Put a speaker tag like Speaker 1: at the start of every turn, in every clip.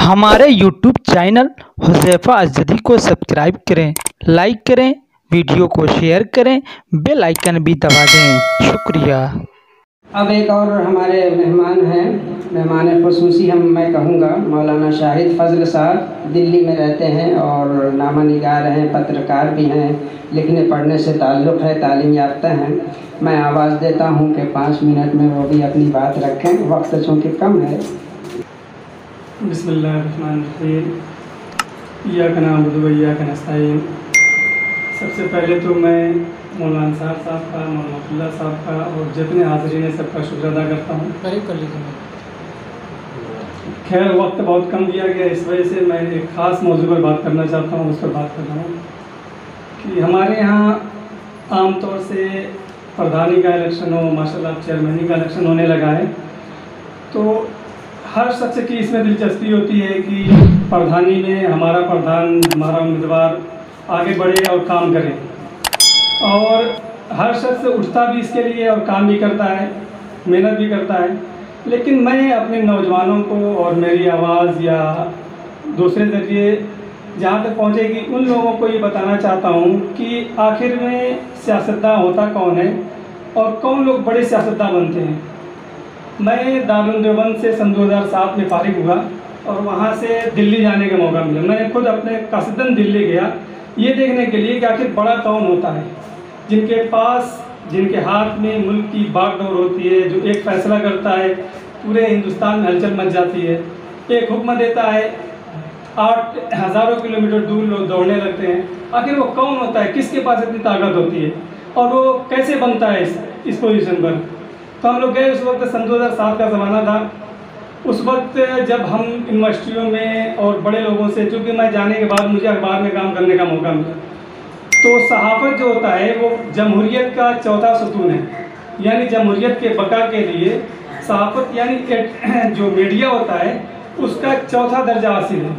Speaker 1: हमारे YouTube channel Huzaifa अज़दी को subscribe करें, लाइक करें, वीडियो को शेयर करें, बेल आइकन भी दबा दें। शुक्रिया।
Speaker 2: अब एक और हमारे मेहमान हैं, मेहमान ख़ुसूसी मैं कहूँगा, मौलाना शाहिद फ़ज़ल साहब दिल्ली में रहते हैं और नामा निगार हैं, पत्रकार भी हैं, लिखने पढ़ने से ताल्लुक़ है, तालीम याफ्ता हैं। मैं आवाज़ देता हूँ कि 5 मिनट में वो भी अपनी बात रखें, वक्त चूँकि कम है।
Speaker 3: बिस्मिल्लाहिर्रहमानिर्रहीम, इय्याका नअबुदु व इय्याका नस्तईन। सबसे पहले तो मैं मौलाना अंसार साहब का, मौलाना अब्दुल्ला साहब का और जितने हाज़रीन हैं सबका शुक्र अदा करता हूँ। खैर वक्त बहुत कम दिया गया, इस वजह से मैं एक ख़ास मौजू पर बात करना चाहता हूँ, उस पर बात कर रहा हूँ कि हमारे यहाँ आम तौर से प्रधानी का इलेक्शन हो, माशाल्लाह चेयरमैनी का इलेक्शन होने लगा है, तो हर शख्स की इसमें दिलचस्पी होती है कि प्रधानी में हमारा प्रधान, हमारा उम्मीदवार आगे बढ़े और काम करे, और हर शख्स उठता भी इसके लिए और काम भी करता है, मेहनत भी करता है। लेकिन मैं अपने नौजवानों को और मेरी आवाज़ या दूसरे ज़रिए जहाँ तक पहुँचेगी उन लोगों को ये बताना चाहता हूँ कि आखिर में सियासतदान होता कौन है और कौन लोग बड़े सियासतदान बनते हैं। मैं दारुल देवबंद से सन 2007 में फारिग हुआ और वहाँ से दिल्ली जाने का मौका मिला। मैंने खुद अपने कसदन दिल्ली गया ये देखने के लिए कि आखिर बड़ा कौन होता है, जिनके पास, जिनके हाथ में मुल्क की बागडोर होती है, जो एक फ़ैसला करता है पूरे हिंदुस्तान में हलचल मच जाती है, एक हुक्म देता है 8 हज़ारों किलोमीटर दूर लोग दौड़ने लगते हैं। आखिर वो कौन होता है, किसके पास इतनी ताकत होती है और वो कैसे बनता है इस पोजीशन पर। तो हम लोग गए, उस वक्त सन 2007 का ज़माना था। उस वक्त जब हम यूनिवर्सिटियों में और बड़े लोगों से, चूँकि मैं जाने के बाद मुझे अखबार में काम करने का मौका मिला, तो सहाफ़त जो होता है वो जमहूरियत का चौथा सतून है, यानी जमहूरियत के बका के लिए सहाफ़त यानी जो मीडिया होता है उसका चौथा दर्जा हासिल है।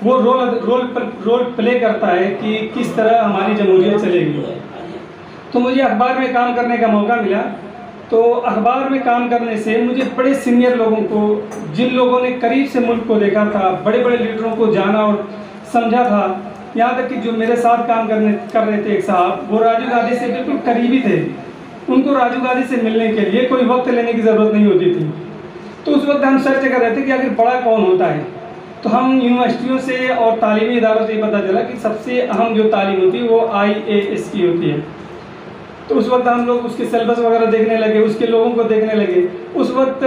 Speaker 3: वो रोल प्ले करता है कि किस तरह हमारी जमहूरियत चलेगी। तो मुझे अखबार में काम करने का मौका मिला, तो अखबार में काम करने से मुझे बड़े सीनियर लोगों को, जिन लोगों ने करीब से मुल्क को देखा था, बड़े बड़े लीडरों को जाना और समझा था, यहाँ तक कि जो मेरे साथ काम कर रहे थे एक साहब, वो राजीव गांधी से बिल्कुल करीबी थे। उनको राजीव गांधी से मिलने के लिए कोई वक्त लेने की ज़रूरत नहीं होती थी। तो उस वक्त हम सर्च कर रहे थे कि आखिर बड़ा कौन होता है। तो हम यूनिवर्सिटियों से और तालीमी इदारों से पता चला कि सबसे अहम जो तालीम होती है वो IAS की होती है। तो उस वक्त हम लोग उसके सिलेबस वगैरह देखने लगे, उसके लोगों को देखने लगे। उस वक्त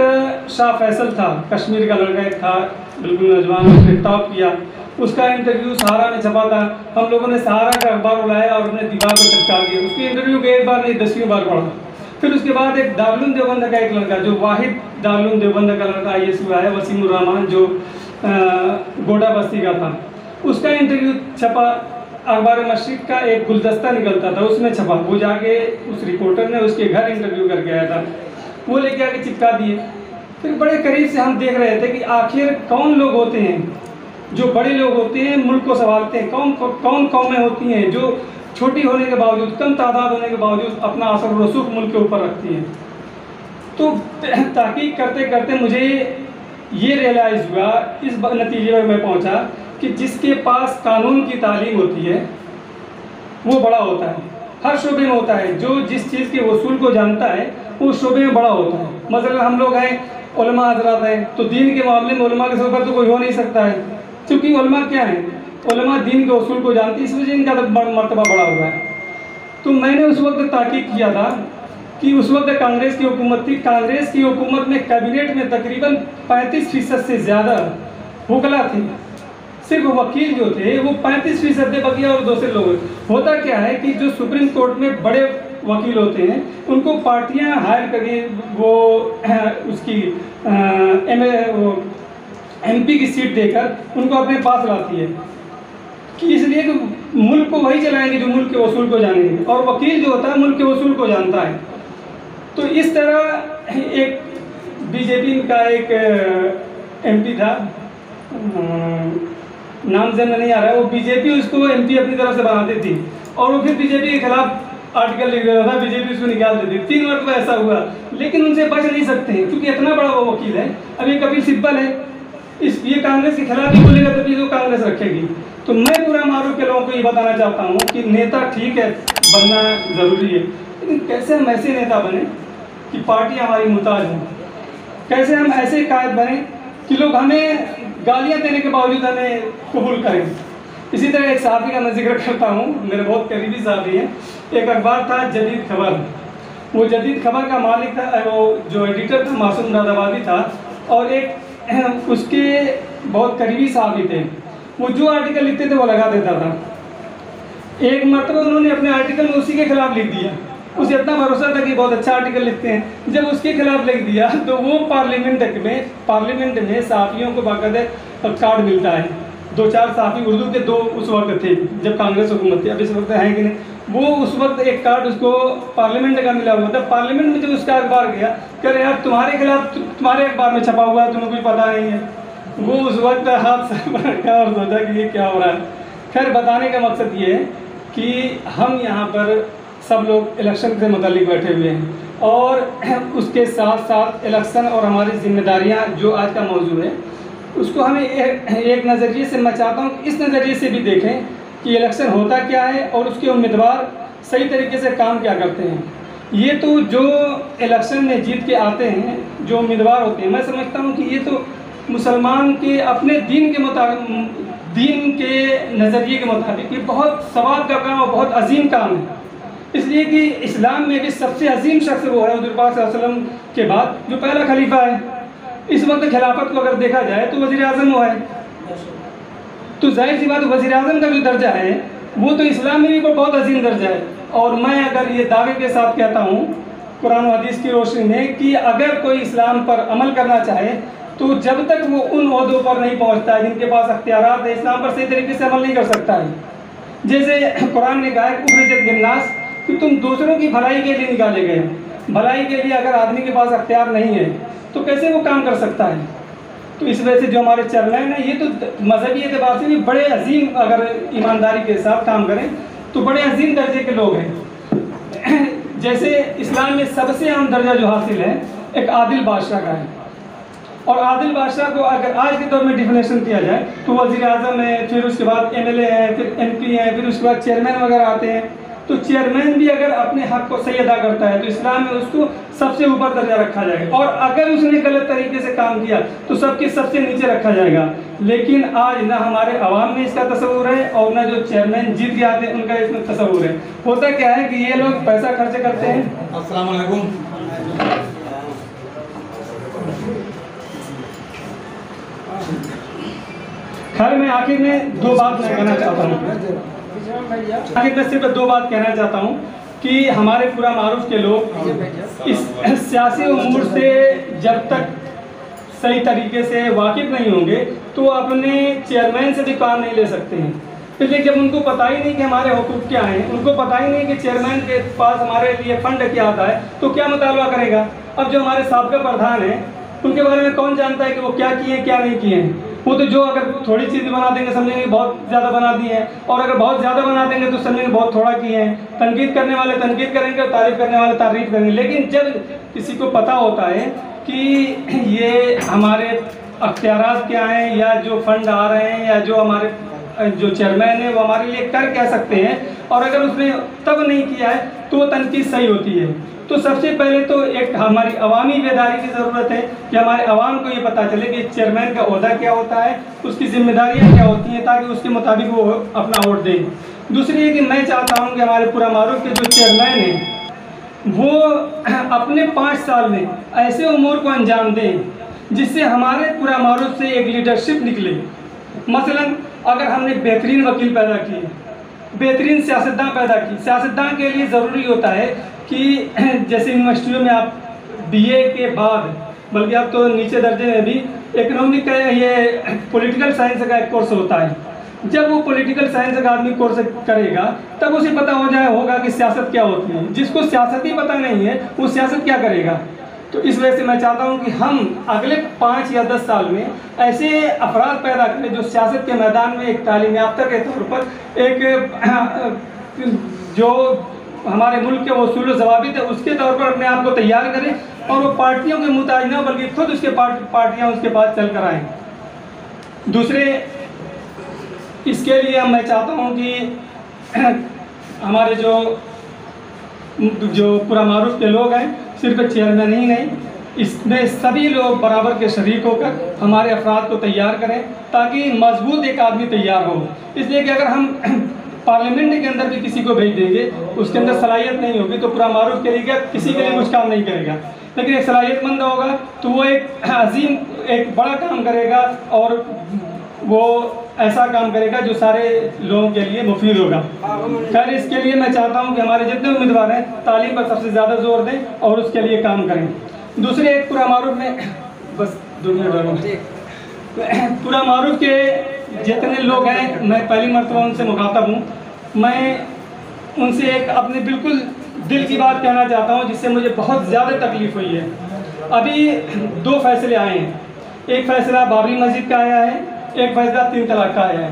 Speaker 3: शाह फैसल था, कश्मीर का लड़का एक था, बिल्कुल नौजवान, उसने टॉप किया। उसका इंटरव्यू सहारा में छपा था। हम लोगों ने सहारा का अखबार उड़ाया और अपने दीवार पर चिपका दिया। उसके इंटरव्यू को एक बार नहीं 10वीं बार पढ़ा। फिर उसके बाद एक दारुल देवबंद का एक लड़का, जो वाहिद दारुल देवबंद का लड़का IAS हुआ है, वसीमुर रहमान, जो गोडा बस्ती का था, उसका इंटरव्यू छपा। अखबार मशरिक का एक गुलदस्ता निकलता था, उसमें छपा। वो जाके उस रिपोर्टर ने उसके घर इंटरव्यू करके आया था, वो लेके आके चिपका दिए। फिर बड़े करीब से हम देख रहे थे कि आखिर कौन लोग होते हैं जो बड़े लोग होते हैं, मुल्क को संभालते हैं। कौन कौमें होती हैं जो छोटी होने के बावजूद, कम तादाद होने के बावजूद अपना असर और रसूख मुल्क के ऊपर रखती हैं। तो तहकीक करते करते मुझे ये रियलाइज़ हुआ, इस नतीजे पर मैं पहुंचा कि जिसके पास कानून की तालीम होती है वो बड़ा होता है, हर शोबे में होता है। जो जिस चीज़ के उसूल को जानता है वो शोबे में बड़ा होता है। मसलन हम लोग हैं, उलमा हज़रात हैं, तो दीन के मामले में उलमा के सिवा तो कोई हो नहीं सकता है, क्योंकि उलमा क्या है, उलमा दीन के उसूल को जानती है, इस वजह इनका मर्तबा बड़ा हुआ है। तो मैंने उस वक्त ताकीद किया था कि उस वक्त कांग्रेस की हुकूमत थी। कांग्रेस की हुकूमत में कैबिनेट में तकरीबन 35% से ज़्यादा वकला थे। सिर्फ वकील जो थे वो 35% थे, बाकी और दूसरे लोग। होता क्या है कि जो सुप्रीम कोर्ट में बड़े वकील होते हैं उनको पार्टियां हायर करके वो उसकी MP की सीट देकर उनको अपने पास लाती है, कि इसलिए कि मुल्क को वही चलाएंगे जो मुल्क के उसूल को जानेंगे, और वकील जो होता है मुल्क के उसूल को जानता है। तो इस तरह एक BJP का एक MP था, नाम जन नहीं आ रहा है, वो BJP उसको MP अपनी तरफ से बनाती थी और वो फिर BJP के खिलाफ आर्टिकल लिख रहा था, BJP उसको निकाल देती। 3 बार तो ऐसा हुआ, लेकिन उनसे बच नहीं सकते हैं क्योंकि इतना बड़ा वो वकील है। अब ये कपिल सिब्बल है, ये कांग्रेस के खिलाफ ही बोलेगा तभी तो कांग्रेस रखेगी। तो मैं पूरा मारूफ के लोगों को ये बताना चाहता हूँ कि नेता ठीक है, बनना ज़रूरी है, लेकिन कैसे हम ऐसे नेता बने कि पार्टी हमारी मुहताज हो, कैसे हम ऐसे कायद बने कि लोग हमें गालियाँ देने के बावजूद हमें कबूल करें। इसी तरह एक साहबी का मैं जिक्र करता हूँ, मेरे बहुत करीबी साहबी हैं। एक अखबार था जदीद खबर, वो जदीद खबर का मालिक था, वो जो एडिटर था मासूम मुरादाबादी था, और एक उसके बहुत करीबी साहबी थे। वो जो आर्टिकल लिखते थे वो लगा देता था। एक मरतबा उन्होंने अपने आर्टिकल में उसी के खिलाफ लिख दिया। उसे इतना भरोसा था कि बहुत अच्छा आर्टिकल लिखते हैं। जब उसके खिलाफ लिख दिया तो वो पार्लियामेंट में सहाफ़ियों को बाकायदा कार्ड मिलता है। 2-4 सहाफ़ी उर्दू के 2 उस वक्त थे जब कांग्रेस हुकूमत थी, अब इस वक्त है कि नहीं, वो उस वक्त एक कार्ड उसको पार्लियामेंट का मिला हुआ था। पार्लियामेंट में जब उसका अखबार गया, कह रहे यार तुम्हारे खिलाफ तुम्हारे अखबार में छपा हुआ है, तुम्हें कुछ पता नहीं है। वो उस वक्त हाथ से रखा और सोचा कि ये क्या हो रहा है। खैर, बताने का मकसद ये है कि हम यहाँ पर सब लोग इलेक्शन से मुताल्लिक बैठे हुए हैं, और उसके साथ साथ इलेक्शन और हमारी जिम्मेदारियाँ जो आज का मौजू है उसको हमें एक नज़रिए से, मैं चाहता हूँ इस नज़रिए से भी देखें कि इलेक्शन होता क्या है और उसके उम्मीदवार सही तरीके से काम क्या करते हैं। ये तो जो इलेक्शन में जीत के आते हैं, जो उम्मीदवार होते हैं, मैं समझता हूँ कि ये तो मुसलमान के अपने दीन के मुताबिक, दीन के नज़रिए के मुताबिक ये बहुत सवाब का काम और बहुत अजीम काम है। इसलिए कि इस्लाम में भी सबसे अजीम शख्स वो है हुज़ूर पाक सल्लल्लाहु अलैहि वसल्लम के बाद जो पहला खलीफा है। इस वक्त खिलाफत को अगर देखा जाए तो वज़ीर आज़म वो है, तो जाहिर सी बात वज़ीर आज़म का जो दर्जा है वो तो इस्लाम में भी बहुत अजीम दर्जा है। और मैं अगर ये दावे के साथ कहता हूँ कुरान और हदीस की रोशनी में कि अगर कोई इस्लाम पर अमल करना चाहे तो जब तक वो उन ओहदों पर नहीं पहुँचता है जिनके पास अख्तियारात है, इस्लाम पर सही तरीके से अमल नहीं कर सकता है। जैसे कुरान ने कहा है उखरिजत लिन्नास कि तुम दूसरों की भलाई के लिए निकाले गए। भलाई के लिए अगर आदमी के पास अख्तियार नहीं है तो कैसे वो काम कर सकता है। तो इस वजह से जो हमारे चेयरमैन हैं ये तो मजहबी एतबार से भी बड़े अजीम, अगर ईमानदारी के साथ काम करें तो बड़े अजीम दर्जे के लोग हैं। जैसे इस्लाम में सबसे अहम दर्जा जो हासिल है एक आदिल बादशाह का है, और आदिल बादशाह को अगर आज के दौर में डिफिनेशन किया जाए तो वज़ीर आज़म है, फिर उसके बाद MLA हैं, फिर MP हैं, फिर उसके बाद चेयरमैन वगैरह आते हैं। तो चेयरमैन भी अगर अपने हक़ को सही अदा करता है तो इस्लाम में उसको सबसे ऊपर दर्जा रखा जाएगा, और अगर उसने गलत तरीके से काम किया तो सबके सबसे नीचे रखा जाएगा। लेकिन आज ना हमारे अवाम में इसका तस्वुर है और ना जो चेयरमैन जीत के आते हैं उनका इसमें तस्वुर है। होता क्या है कि ये लोग पैसा खर्च करते हैं।
Speaker 4: अस्सलाम वालेकुम।
Speaker 3: खैर, मैं आखिर में 2 बात मैं कहना चाहता हूँ। आखिर में सिर्फ 2 बात कहना चाहता हूँ कि हमारे पूरा मारूफ के लोग इस सियासी उमूर से जब तक सही तरीके से वाकिफ नहीं होंगे तो अपने चेयरमैन से भी काम नहीं ले सकते हैं। इसलिए जब उनको पता ही नहीं कि हमारे हुकूक क्या हैं, उनको पता ही नहीं कि चेयरमैन के पास हमारे लिए फंड क्या आता है, तो क्या मुतालबा करेगा। अब जो हमारे साबका प्रधान हैं उनके बारे में कौन जानता है कि वो क्या किए क्या नहीं किए हैं। वो तो जो अगर थोड़ी चीज़ बना देंगे समझेंगे बहुत ज़्यादा बना दी है, और अगर बहुत ज़्यादा बना देंगे तो समझेंगे बहुत थोड़ा किए हैं। तनकीद करने वाले तनकीद करेंगे और तारीफ़ करने वाले तारीफ़ करेंगे। लेकिन जब किसी को पता होता है कि ये हमारे अख्तियारात क्या हैं, या जो फंड आ रहे हैं, या जो हमारे जो चेयरमैन है वो हमारे लिए कर क्या सकते हैं, और अगर उसने तब नहीं किया है तो वो तनकीद सही होती है। तो सबसे पहले तो एक हमारी अवामी बेदारी की ज़रूरत है कि हमारे अवाम को ये पता चले कि चेयरमैन का ओहदा क्या होता है, उसकी जिम्मेदारियाँ क्या होती हैं, ताकि उसके मुताबिक वो अपना वोट दें। दूसरी है कि मैं चाहता हूँ कि हमारे पूरा मारूफ के जो चेयरमैन हैं वो अपने 5 साल में ऐसे उमूर को अंजाम दें जिससे हमारे पूरा मारूफ से एक लीडरशिप निकले। मसलन अगर हमने बेहतरीन वकील पैदा किए, बेहतरीन सियासतदान पैदा की। सियासतदान के लिए ज़रूरी होता है कि जैसे यूनिवर्सिटियों में आप BA के बाद, बल्कि आप तो नीचे दर्जे में भी इकोनॉमिक का ये पॉलिटिकल साइंस का एक कोर्स होता है। जब वो पॉलिटिकल साइंस का आदमी कोर्स करेगा तब उसे पता होगा कि सियासत क्या होती है। जिसको सियासत ही पता नहीं है वो सियासत क्या करेगा। तो इस वजह से मैं चाहता हूं कि हम अगले 5 या 10 साल में ऐसे अफराद पैदा करें जो सियासत के मैदान में एक तालीम याफ्ता के तौर पर एक जो हमारे मुल्क के उसूल व ज़वाबित है उसके तौर पर अपने आप को तैयार करें, और वो पार्टियों के मुताज न बल्कि खुद उसके पार्टियाँ उसके पास चल कर आएँ। दूसरे इसके लिए मैं चाहता हूँ कि हमारे जो पूरा मारूफ के लोग हैं, सिर्फ चेयरमैन ही नहीं, इसमें सभी लोग बराबर के शरीक होकर हमारे अफराद को तैयार करें ताकि मजबूत एक आदमी तैयार हो। इसलिए कि अगर हम पार्लियामेंट के अंदर भी किसी को भेज देंगे, उसके अंदर सलाहियत नहीं होगी तो पूरा मारूफ के लिए किसी के लिए कुछ काम नहीं करेगा। लेकिन एक सलाहियतमंद होगा तो वो एक अजीम, एक बड़ा काम करेगा और वो ऐसा काम करेगा जो सारे लोगों के लिए मुफीद होगा। खैर, इसके लिए मैं चाहता हूँ कि हमारे जितने उम्मीदवार हैं तालीम पर सबसे ज़्यादा जोर दें और उसके लिए काम करें। दूसरे, एक पूरा मारूफ में बस 2 मिनट पूरा मारूफ के जितने लोग हैं, मैं पहली मरतबा उनसे मुखातब हूँ। मैं उनसे एक अपने बिल्कुल दिल की बात कहना चाहता हूँ जिससे मुझे बहुत ज़्यादा तकलीफ़ हुई है। अभी 2 फैसले आए हैं, एक फ़ैसला बाबरी मस्जिद का आया है, एक फैसला 3 तलाक का आया है।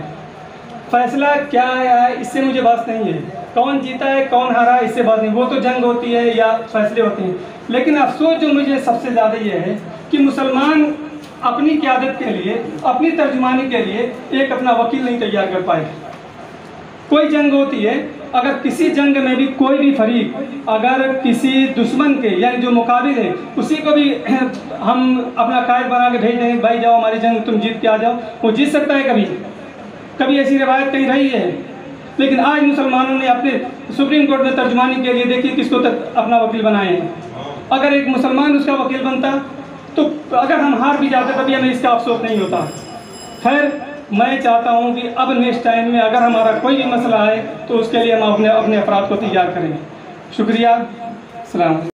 Speaker 3: फैसला क्या आया है इससे मुझे बात नहीं है, कौन जीता है कौन हारा है इससे बात नहीं, वो तो जंग होती है या फैसले होते हैं। लेकिन अफसोस जो मुझे सबसे ज़्यादा ये है कि मुसलमान अपनी क़यादत के लिए, अपनी तर्जुमानी के लिए एक अपना वकील नहीं तैयार कर पाए। कोई जंग होती है, अगर किसी जंग में भी कोई भी फरीक अगर किसी दुश्मन के यानी जो मुकाबिल है उसी को भी हम अपना कायद बना के भेज देंगे, भाई जाओ हमारी जंग तुम जीत के आ जाओ, वो जीत सकता है? कभी ऐसी रिवायत कहीं रही है? लेकिन आज मुसलमानों ने अपने सुप्रीम कोर्ट में तर्जुमानी के लिए देखिए किसको तक अपना वकील बनाए हैं। अगर एक मुसलमान उसका वकील बनता तो अगर हम हार भी जाते तभी हमें इसका अफसोस नहीं होता। खैर, मैं चाहता हूं कि अब नेक्स्ट टाइम में अगर हमारा कोई भी मसला आए तो उसके लिए हम अपने अफराद को तैयार करें। शुक्रिया। सलाम।